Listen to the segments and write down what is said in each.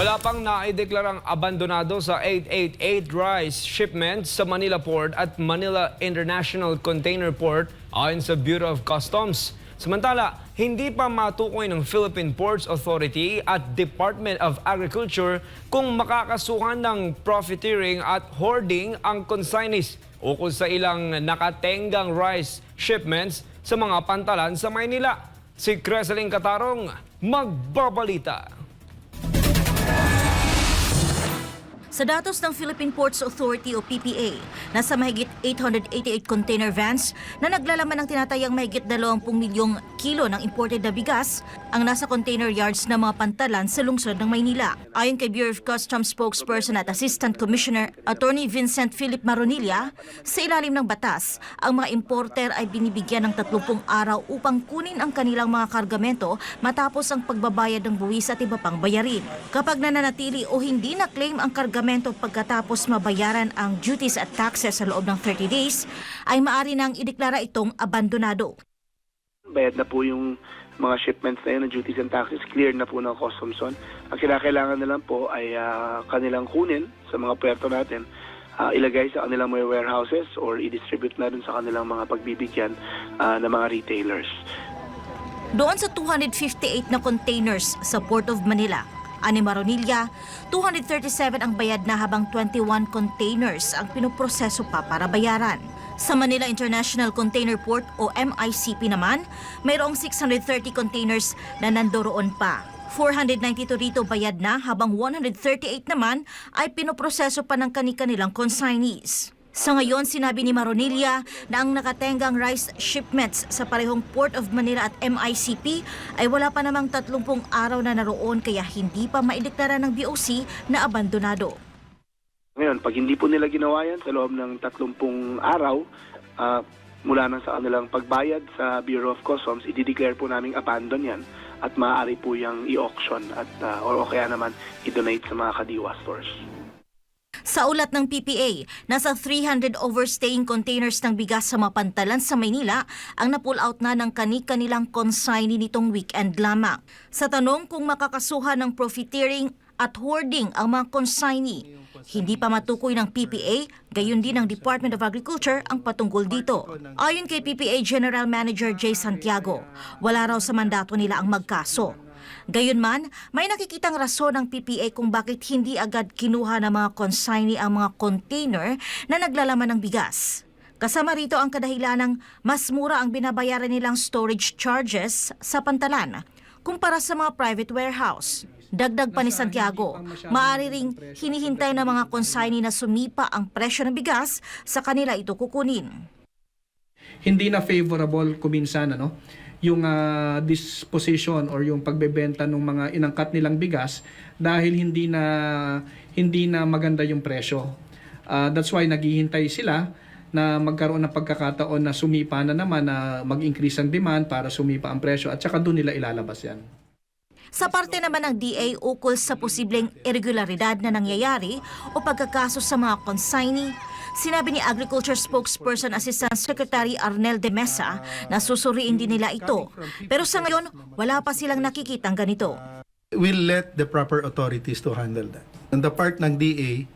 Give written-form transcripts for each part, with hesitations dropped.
Wala pang naideklarang abandonado sa 888 rice shipment sa Manila Port at Manila International Container Port ayon sa Bureau of Customs. Samantala, hindi pa matukoy ng Philippine Ports Authority at Department of Agriculture kung makakasuhan ng profiteering at hoarding ang consignees ukol sa ilang nakatenggang rice shipments sa mga pantalan sa Maynila. Si Creseling Catarong magbabalita. Sa datos ng Philippine Ports Authority o PPA, nasa mahigit 888 container vans na naglalaman ng tinatayang mahigit 20 milyong kilo ng imported na bigas ang nasa container yards ng mga pantalan sa lungsod ng Maynila. Ayon kay Bureau of Customs spokesperson at Assistant Commissioner Attorney Vincent Philip Maronilla, sa ilalim ng batas, ang mga importer ay binibigyan ng 30 araw upang kunin ang kanilang mga kargamento matapos ang pagbabayad ng buwis at iba pang bayarin. Kapag nananatili o hindi na-claim ang kargamento pagkatapos mabayaran ang duties at taxes sa loob ng 30 days, ay maaari nang ideklara itong abandonado. Bayad na po yung mga shipments na yun ng duties and taxes, clear na po ng customs on. Ang kinakailangan na lang po ay kanilang kunin sa mga puerto natin, ilagay sa kanilang mga warehouses or i-distribute na rin sa kanilang mga pagbibigyan ng mga retailers. Doon sa 258 na containers sa Port of Manila, ani Maronilla, 237 ang bayad na habang 21 containers ang pinoproseso pa para bayaran. Sa Manila International Container Port o MICP naman, mayroong 630 containers na nandoroon pa. 492 rito bayad na habang 138 naman ay pinoproseso pa ng kani-kanilang consignees. Sa ngayon, sinabi ni Maronilla na ang nakatenggang rice shipments sa parehong Port of Manila at MICP ay wala pa namang 30 araw na naroon kaya hindi pa maideklara ng BOC na abandonado. Ngayon, pag hindi po nila ginawa yan sa loob ng 30 araw, mula na sa kanilang pagbayad sa Bureau of Customs, i-declare po naming abandon yan at maaari po yung i-auction at o kaya naman i-donate sa mga kadiwa stores. Sa ulat ng PPA, nasa 300 overstaying containers ng bigas sa mapantalan sa Maynila ang na-pull out na ng kani-kanilang consignee nitong weekend lamang. Sa tanong kung makakasuhan ng profiteering at hoarding ang mga consignee, hindi pa matukoy ng PPA, gayon din ng Department of Agriculture ang patungkol dito. Ayon kay PPA General Manager Jay Santiago, wala raw sa mandato nila ang magkaso. Gayunman, may nakikitang rason ng PPA kung bakit hindi agad kinuha ng mga consignee ang mga container na naglalaman ng bigas. Kasama rito ang kadahilanang mas mura ang binabayaran nilang storage charges sa pantalan kumpara sa mga private warehouse. Dagdag pa ni Santiago, maaari ring hinihintay ng mga consignee na sumipa ang presyo ng bigas sa kanila ito kukunin. Hindi na favorable kuminsan yung disposition or yung pagbebenta ng mga inangkat nilang bigas dahil hindi na maganda yung presyo. That's why naghihintay sila na magkaroon ng pagkakataon na sumipa na naman na mag-increase ang demand para sumipa ang presyo at saka doon nila ilalabas yan. Sa parte naman ng DA ukol sa posibleng irregularidad na nangyayari o pagkakaso sa mga consignee, sinabi ni Agriculture Spokesperson Assistant Secretary Arnel de Mesa na susuriin din nila ito. Pero sa ngayon, wala pa silang nakikitang ganito. We'll let the proper authorities to handle that. On the part ng DA,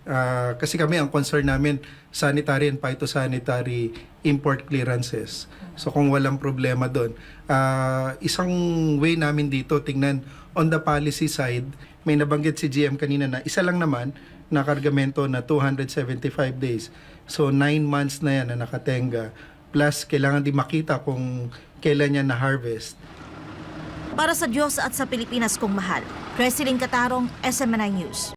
kasi kami ang concern namin, sanitary and phytosanitary import clearances. So kung walang problema doon, isang way namin dito, tingnan on the policy side, may nabanggit si GM kanina na isa lang naman na kargamento na 275 days. So 9 months na yan na nakatenga. Plus, kailangan di makita kung kailan yan na-harvest. Para sa Diyos at sa Pilipinas kong mahal, Creseling Catarong, SMNI News.